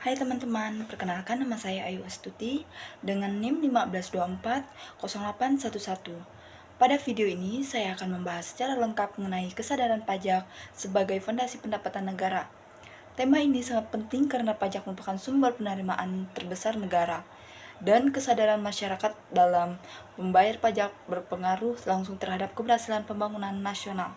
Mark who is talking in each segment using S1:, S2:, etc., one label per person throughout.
S1: Hai teman-teman, perkenalkan nama saya Ayu Astuti dengan NIM 15240811. Pada video ini, saya akan membahas secara lengkap mengenai kesadaran pajak sebagai fondasi pendapatan negara. Tema ini sangat penting karena pajak merupakan sumber penerimaan terbesar negara, dan kesadaran masyarakat dalam membayar pajak berpengaruh langsung terhadap keberhasilan pembangunan nasional.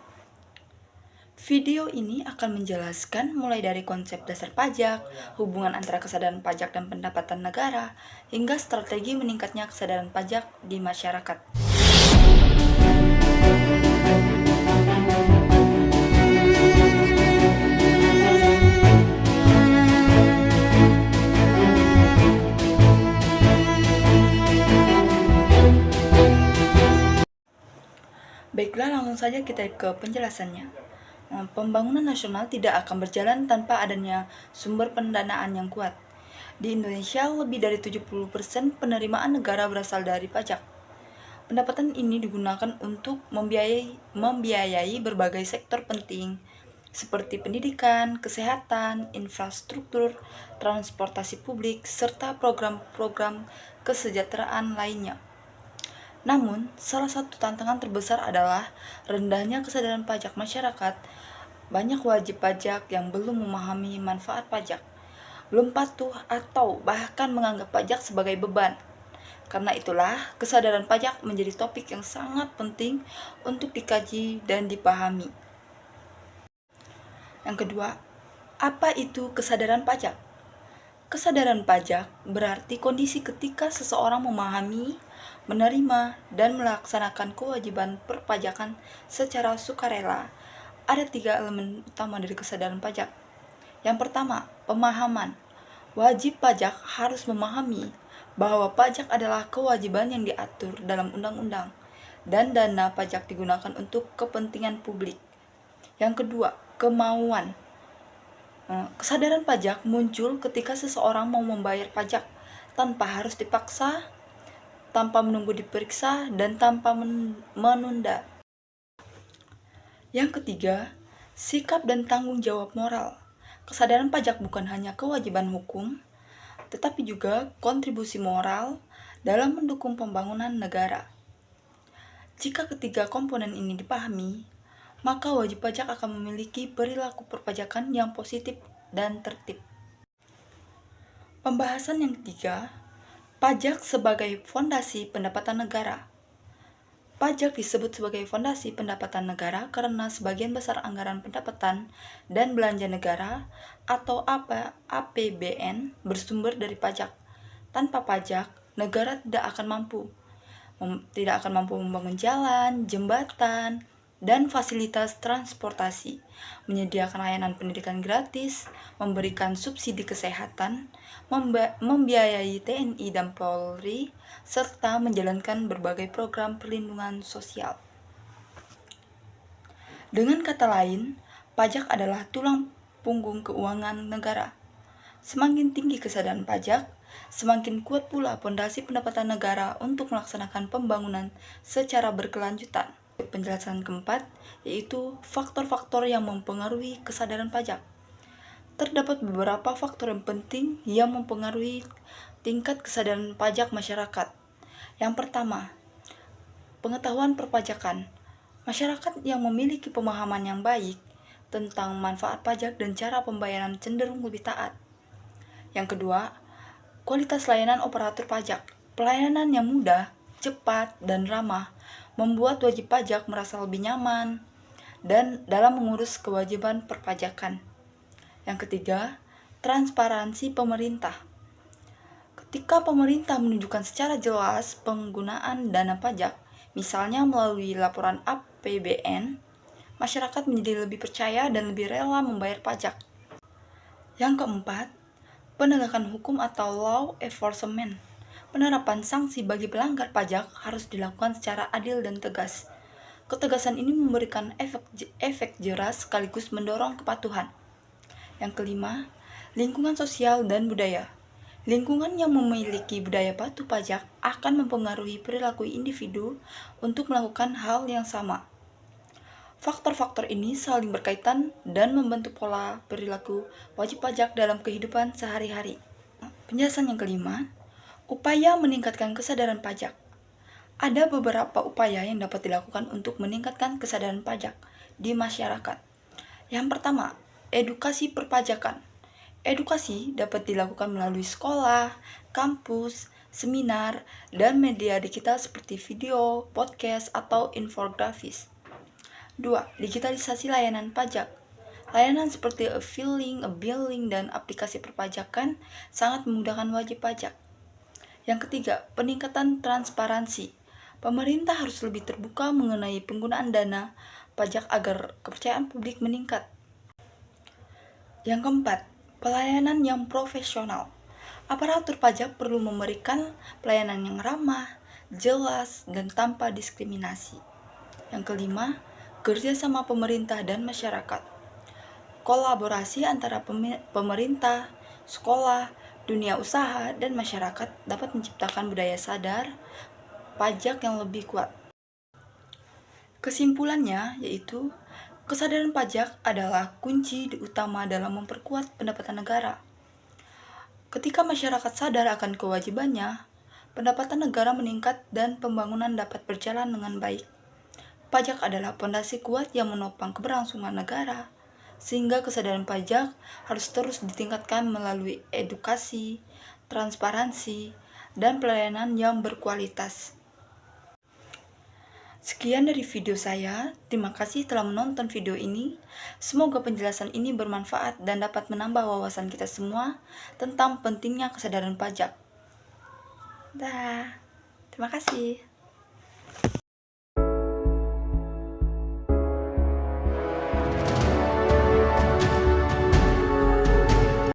S1: Video ini akan menjelaskan mulai dari konsep dasar pajak, hubungan antara kesadaran pajak dan pendapatan negara, hingga strategi meningkatnya kesadaran pajak di masyarakat. Baiklah, langsung saja kita ke penjelasannya. Pembangunan nasional tidak akan berjalan tanpa adanya sumber pendanaan yang kuat. Di Indonesia, lebih dari 70% penerimaan negara berasal dari pajak. Pendapatan ini digunakan untuk membiayai berbagai sektor penting seperti pendidikan, kesehatan, infrastruktur, transportasi publik, serta program-program kesejahteraan lainnya. Namun, salah satu tantangan terbesar adalah rendahnya kesadaran pajak masyarakat. Banyak wajib pajak yang belum memahami manfaat pajak, belum patuh atau bahkan menganggap pajak sebagai beban. Karena itulah, kesadaran pajak menjadi topik yang sangat penting untuk dikaji dan dipahami. Yang kedua, apa itu kesadaran pajak? Kesadaran pajak berarti kondisi ketika seseorang memahami, menerima, dan melaksanakan kewajiban perpajakan secara sukarela. Ada 3 elemen utama dari kesadaran pajak. Yang pertama, pemahaman. Wajib pajak harus memahami bahwa pajak adalah kewajiban yang diatur dalam undang-undang, dan dana pajak digunakan untuk kepentingan publik. Yang kedua, kemauan. Kesadaran pajak muncul ketika seseorang mau membayar pajak tanpa harus dipaksa, tanpa menunggu diperiksa, dan tanpa menunda. Yang ketiga, sikap dan tanggung jawab moral. Kesadaran pajak bukan hanya kewajiban hukum, tetapi juga kontribusi moral dalam mendukung pembangunan negara. Jika ketiga komponen ini dipahami, maka wajib pajak akan memiliki perilaku perpajakan yang positif dan tertib. Pembahasan yang ketiga, pajak sebagai fondasi pendapatan negara. Pajak disebut sebagai fondasi pendapatan negara karena sebagian besar anggaran pendapatan dan belanja negara atau APBN bersumber dari pajak. Tanpa pajak, negara tidak akan mampu membangun jalan, jembatan, dan fasilitas transportasi, menyediakan layanan pendidikan gratis, memberikan subsidi kesehatan, membiayai TNI dan Polri, serta menjalankan berbagai program perlindungan sosial. Dengan kata lain, pajak adalah tulang punggung keuangan negara. Semakin tinggi kesadaran pajak, semakin kuat pula fondasi pendapatan negara untuk melaksanakan pembangunan secara berkelanjutan. Penjelasan keempat, yaitu faktor-faktor yang mempengaruhi kesadaran pajak. Terdapat beberapa faktor yang penting yang mempengaruhi tingkat kesadaran pajak masyarakat. Yang pertama, pengetahuan perpajakan. Masyarakat yang memiliki pemahaman yang baik tentang manfaat pajak dan cara pembayaran cenderung lebih taat. Yang kedua, kualitas layanan operator pajak. Pelayanan yang mudah, cepat, dan ramah membuat wajib pajak merasa lebih nyaman dan dalam mengurus kewajiban perpajakan. Yang ketiga, transparansi pemerintah. Ketika pemerintah menunjukkan secara jelas penggunaan dana pajak, misalnya melalui laporan APBN, masyarakat menjadi lebih percaya dan lebih rela membayar pajak. Yang keempat, penegakan hukum atau law enforcement. Penerapan sanksi bagi pelanggar pajak harus dilakukan secara adil dan tegas. Ketegasan ini memberikan efek jelas sekaligus mendorong kepatuhan. Yang kelima, lingkungan sosial dan budaya. Lingkungan yang memiliki budaya patuh pajak akan mempengaruhi perilaku individu untuk melakukan hal yang sama. Faktor-faktor ini saling berkaitan dan membentuk pola perilaku wajib pajak dalam kehidupan sehari-hari. Penjelasan yang kelima, upaya meningkatkan kesadaran pajak. Ada beberapa upaya yang dapat dilakukan untuk meningkatkan kesadaran pajak di masyarakat. Yang pertama, edukasi perpajakan. Edukasi dapat dilakukan melalui sekolah, kampus, seminar, dan media digital seperti video, podcast, atau infografis. 2. Digitalisasi layanan pajak. Layanan seperti e-filing, e-billing, dan aplikasi perpajakan sangat memudahkan wajib pajak. Yang ketiga, peningkatan transparansi. Pemerintah harus lebih terbuka mengenai penggunaan dana pajak agar kepercayaan publik meningkat. Yang keempat, pelayanan yang profesional. Aparatur pajak perlu memberikan pelayanan yang ramah, jelas, dan tanpa diskriminasi. Yang kelima, kerjasama pemerintah dan masyarakat. Kolaborasi antara pemerintah, sekolah, dunia usaha, dan masyarakat dapat menciptakan budaya sadar pajak yang lebih kuat. Kesimpulannya yaitu, kesadaran pajak adalah kunci utama dalam memperkuat pendapatan negara. Ketika masyarakat sadar akan kewajibannya, pendapatan negara meningkat dan pembangunan dapat berjalan dengan baik. Pajak adalah pondasi kuat yang menopang keberlangsungan negara, sehingga kesadaran pajak harus terus ditingkatkan melalui edukasi, transparansi, dan pelayanan yang berkualitas. Sekian dari video saya, terima kasih telah menonton video ini. Semoga penjelasan ini bermanfaat dan dapat menambah wawasan kita semua tentang pentingnya kesadaran pajak. Dah, terima kasih.